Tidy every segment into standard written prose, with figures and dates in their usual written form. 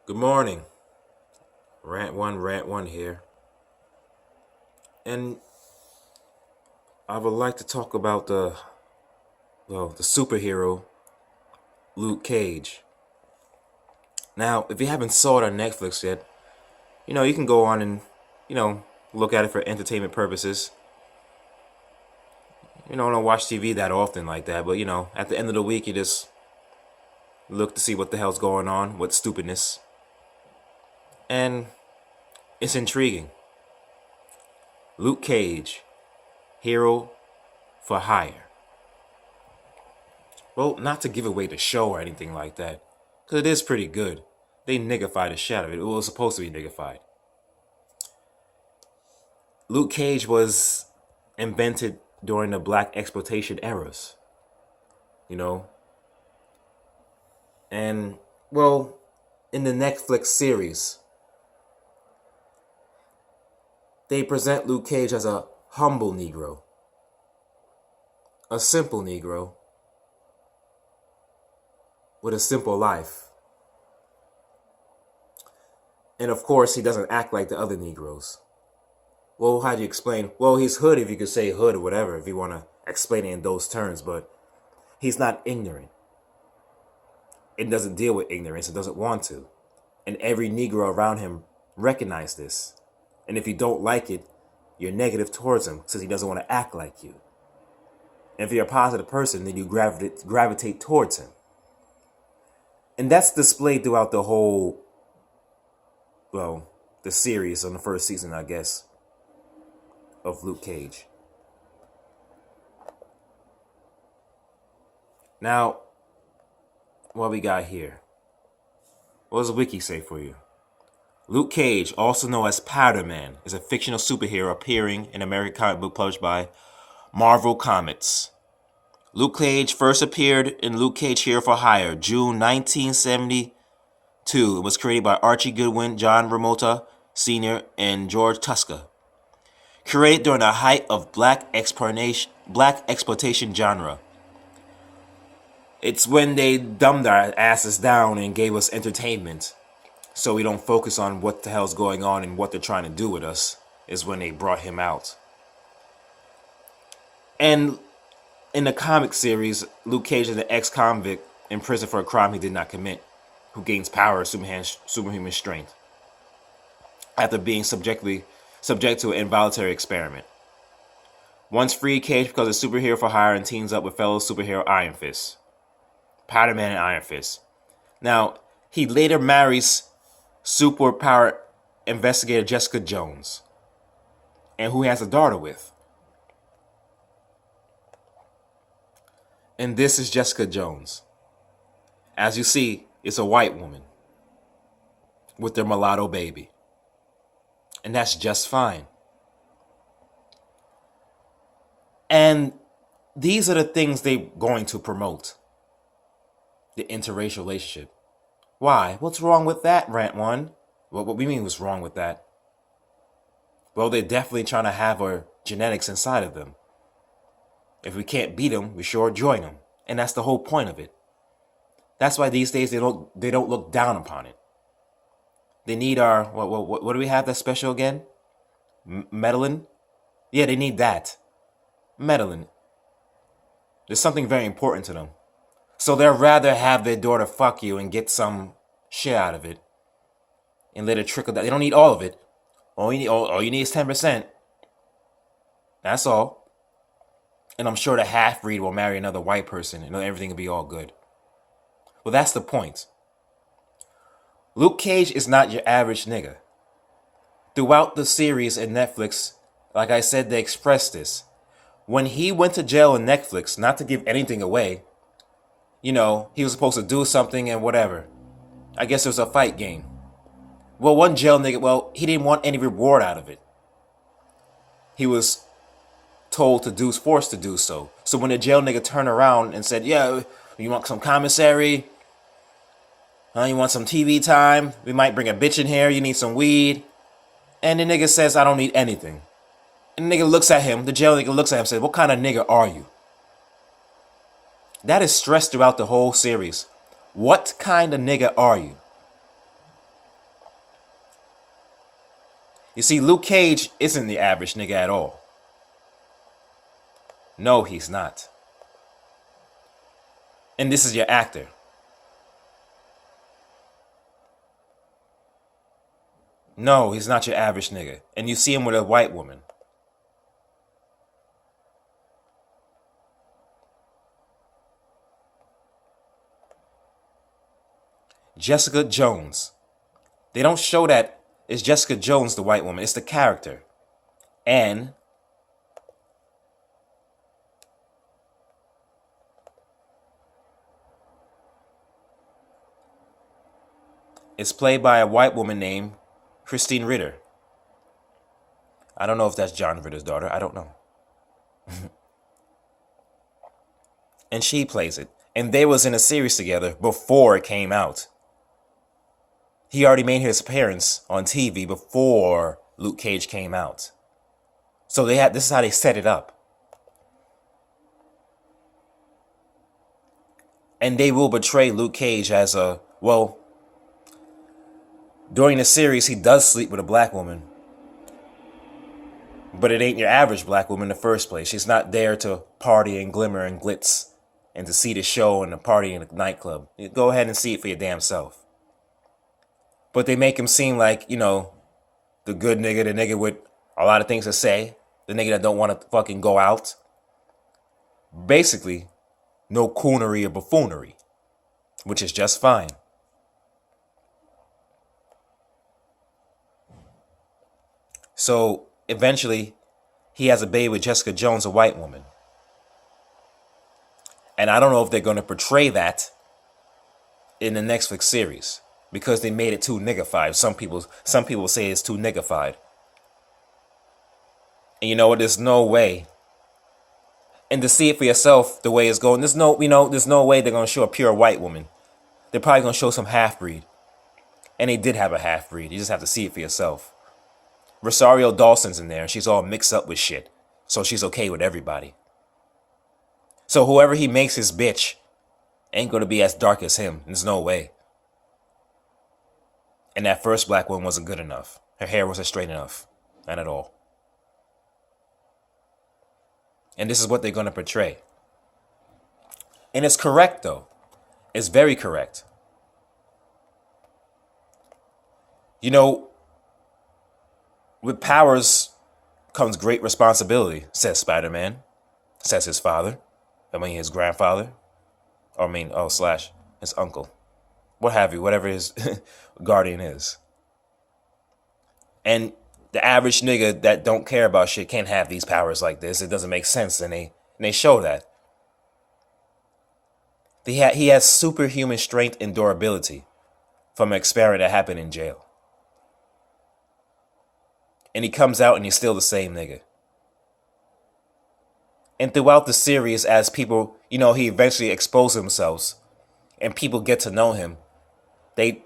Good morning. Rant one here. And I would like to talk about the superhero Luke Cage. Now, if you haven't saw it on Netflix yet, you can go on and, you know, look at it for entertainment purposes. I don't watch TV that often like that, but at the end of the week you just look to see what the hell's going on, what stupidness. And it's intriguing. Luke Cage, hero for hire. Well, not to give away the show or anything like that, because it is pretty good. They niggified the shit out of it. It was supposed to be niggified. Luke Cage was invented during the black exploitation eras, you know? And, well, in the Netflix series, they present Luke Cage as a humble Negro, a simple Negro, with a simple life. And of course, he doesn't act like the other Negroes. Well, how do you explain? Well, he's hood, if you could say hood or whatever, if you want to explain it in those terms, but he's not ignorant. It doesn't deal with ignorance. It doesn't want to. And every Negro around him recognize this. And if you don't like it, you're negative towards him since he doesn't want to act like you. And if you're a positive person, then you gravitate towards him. And that's displayed throughout the whole, the series on the first season, I guess, of Luke Cage. Now, what we got here? What does the wiki say for you? Luke Cage, also known as Powder Man, is a fictional superhero appearing in an American comic book published by Marvel Comics. Luke Cage first appeared in Luke Cage Hero for Hire, June 1972. It was created by Archie Goodwin, John Romita Sr., and George Tuska. Created during the height of black exploitation genre. It's when they dumbed our asses down and gave us entertainment, so we don't focus on what the hell's going on and what they're trying to do with us, is when they brought him out. And in the comic series, Luke Cage is an ex-convict in prison for a crime he did not commit, who gains power of superhuman strength after being subject to an involuntary experiment. Once freed, Cage becomes a superhero for hire and teams up with fellow superhero Iron Fist. Powder Man and Iron Fist. Now, he later marries superpower investigator Jessica Jones, and who he has a daughter with. And this is Jessica Jones. As you see, it's a white woman with their mulatto baby. And that's just fine. And these are the things they're going to promote. The interracial relationship. Why? What's wrong with that, Rant One? What we mean what's wrong with that? Well, they're definitely trying to have our genetics inside of them. If we can't beat them, we sure join them. And that's the whole point of it. That's why these days they don't look down upon it. They need our, what do we have that's special again? Medellin? Yeah, they need that. Medellin. There's something very important to them. So they'd rather have their daughter fuck you and get some shit out of it and let it trickle down. They don't need all of it. All you need is 10%. That's all. And I'm sure the half-breed will marry another white person and everything will be all good. Well, that's the point. Luke Cage is not your average nigga. Throughout the series in Netflix, like I said, they expressed this. When he went to jail in Netflix, not to give anything away, he was supposed to do something and whatever. I guess it was a fight game. Well, one jail nigga, he didn't want any reward out of it. He was forced to do so. So when the jail nigga turned around and said, yeah, you want some commissary? You want some TV time? We might bring a bitch in here. You need some weed? And the nigga says, I don't need anything. And the nigga looks at him, the jail nigga looks at him and says, what kind of nigga are you? That is stressed throughout the whole series. What kind of nigga are you? You see, Luke Cage isn't the average nigga at all. No, he's not. And this is your actor. No, he's not your average nigga. And you see him with a white woman. Jessica Jones. They don't show that it's Jessica Jones, the white woman. It's the character. And it's played by a white woman named Christine Ritter. I don't know if that's John Ritter's daughter. I don't know. And she plays it. And they was in a series together before it came out. He already made his appearance on TV before Luke Cage came out. So this is how they set it up. And they will portray Luke Cage as during the series, he does sleep with a black woman. But it ain't your average black woman in the first place. She's not there to party and glimmer and glitz and to see the show and the party in the nightclub. You go ahead and see it for your damn self. But they make him seem like, the good nigga, the nigga with a lot of things to say, the nigga that don't want to fucking go out. Basically, no coonery or buffoonery, which is just fine. So eventually, he has a baby with Jessica Jones, a white woman. And I don't know if they're going to portray that in the Netflix series because they made it too niggified. Some people say it's too niggified. And you know what? There's no way. And to see it for yourself, the way it's going, there's no way they're going to show a pure white woman. They're probably going to show some half-breed. And they did have a half-breed. You just have to see it for yourself. Rosario Dawson's in there, and she's all mixed up with shit. So she's okay with everybody. So whoever he makes his bitch ain't going to be as dark as him. There's no way. And that first black one wasn't good enough. Her hair wasn't straight enough. Not at all. And this is what they're going to portray. And it's correct, though. It's very correct. With powers comes great responsibility, says Spider-Man. Says his father. His grandfather. / his uncle. What have you, whatever his guardian is. And the average nigga that don't care about shit can't have these powers like this. It doesn't make sense, and they show that. He has superhuman strength and durability from an experiment that happened in jail. And he comes out and he's still the same nigga. And throughout the series, as people, he eventually exposes himself and people get to know him, they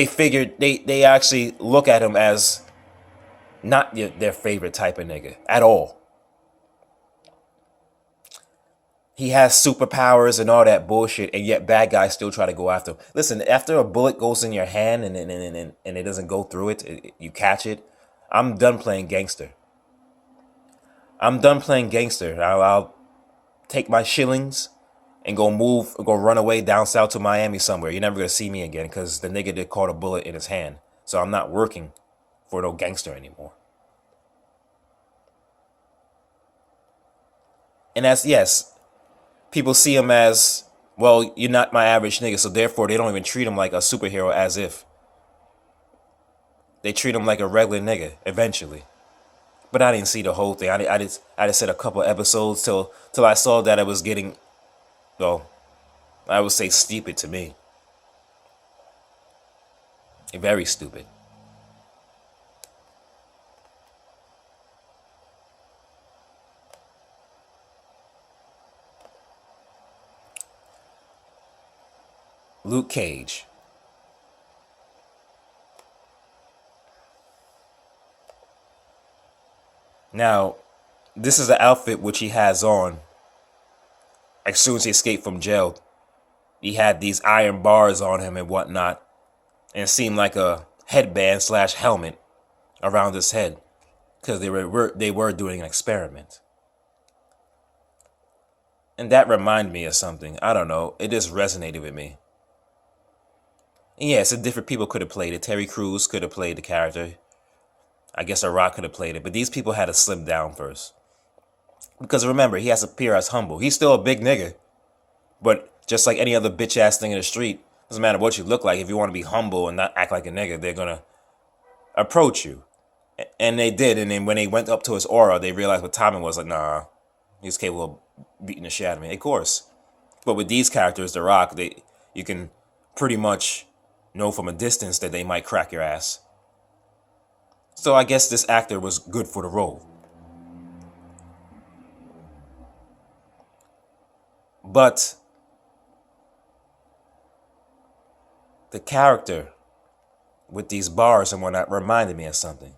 figured they actually look at him as not their favorite type of nigga at all. He has superpowers and all that bullshit, and yet bad guys still try to go after him. Listen, after a bullet goes in your hand and it doesn't go through it, you catch it. I'm done playing gangster. I'll take my shillings and go run away down south to Miami somewhere. You're never going to see me again because the nigga did caught a bullet in his hand. So I'm not working for no gangster anymore. And people see him as, well, you're not my average nigga, so therefore they don't even treat him like a superhero as if. They treat him like a regular nigga, eventually. But I didn't see the whole thing. I just said a couple episodes till I saw that it was getting, I would say stupid to me. Very stupid. Luke Cage. Now, this is the outfit which he has on as soon as he escaped from jail. He had these iron bars on him and whatnot, and it seemed like a headband / helmet. around his head because they were doing an experiment. And that reminded me of something. I don't know. It just resonated with me. And yeah, so different people could have played it. Terry Crews could have played the character. I guess The Rock could have played it. But these people had to slim down first. Because remember, he has to appear as humble. He's still a big nigga. But just like any other bitch ass thing in the street, doesn't matter what you look like. If you want to be humble and not act like a nigga, they're going to approach you. And they did. And then when they went up to his aura, they realized what time it was. Like, nah, he's capable of beating the shit out of me. Of course. But with these characters, The Rock, you can pretty much know from a distance that they might crack your ass. So I guess this actor was good for the role. But the character with these bars and whatnot reminded me of something.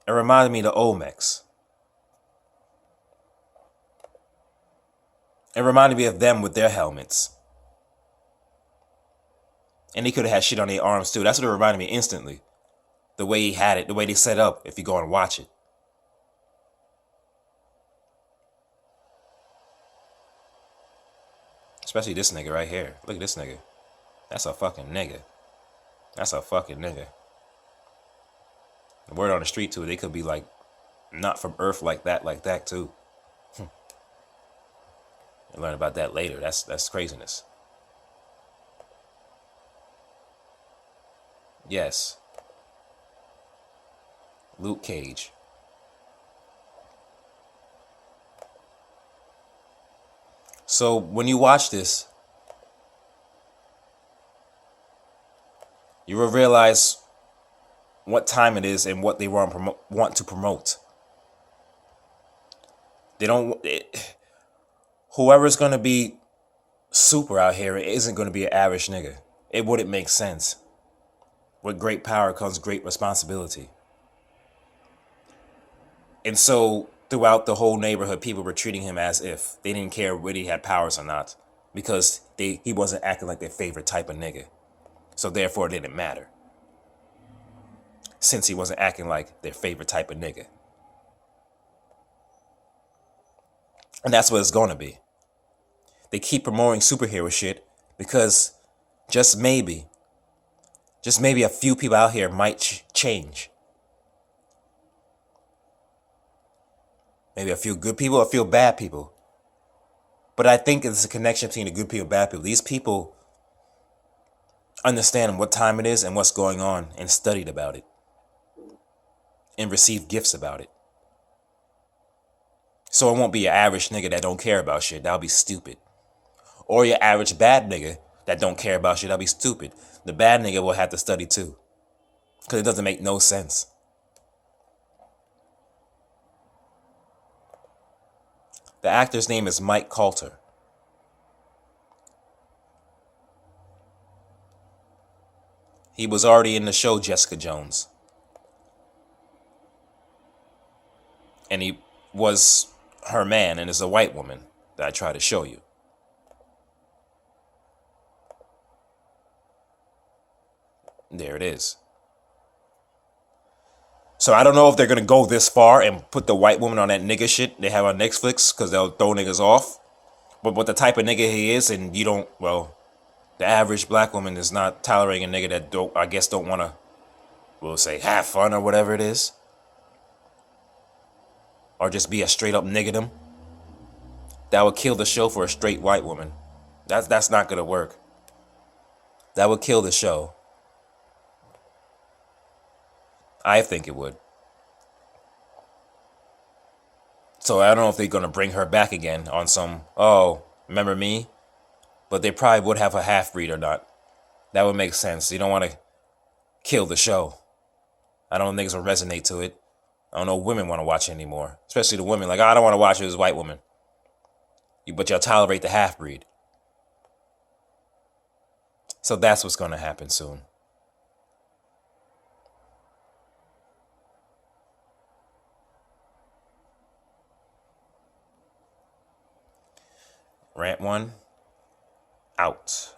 It reminded me of the Olmecs. It reminded me of them with their helmets. And they could have had shit on their arms too. That's what it reminded me instantly. The way he had it, the way they set up, if you go and watch it. Especially this nigga right here. Look at this nigga. That's a fucking nigga. That's a fucking nigga. The word on the street too, they could be like not from Earth like that too. You'll learn about that later. That's craziness. Yes. Luke Cage. So when you watch this, you will realize what time it is and what they want to promote. They don't. Whoever's gonna be super out here isn't gonna be an average nigga. It wouldn't make sense. With great power comes great responsibility. And so throughout the whole neighborhood, people were treating him as if they didn't care whether he had powers or not, because he wasn't acting like their favorite type of nigga. So therefore it didn't matter, since he wasn't acting like their favorite type of nigga. And that's what it's gonna be. They keep promoting superhero shit because just maybe a few people out here might change. Maybe a few good people, a few bad people. But I think it's a connection between the good people and bad people. These people understand what time it is and what's going on and studied about it and received gifts about it. So it won't be your average nigga that don't care about shit. That'll be stupid. Or your average bad nigga that don't care about shit. That'll be stupid. The bad nigga will have to study too, because it doesn't make no sense. The actor's name is Mike Colter. He was already in the show Jessica Jones. And he was her man, and is a white woman that I try to show you. There it is. So I don't know if they're going to go this far and put the white woman on that nigga shit they have on Netflix, because they'll throw niggas off. But what the type of nigga he is, and you don't, well, the average black woman is not tolerating a nigga that don't want to, we'll say, have fun or whatever it is. Or just be a straight up niggerdom. That would kill the show for a straight white woman. That's not going to work. That would kill the show. I think it would. So I don't know if they're going to bring her back again on some, oh, remember me? But they probably would have a half-breed or not. That would make sense. You don't want to kill the show. I don't think niggas will resonate to it. I don't know if women want to watch it anymore. Especially the women. Like, I don't want to watch it as a white woman. But y'all tolerate the half-breed. So that's what's going to happen soon. Rant 1, out.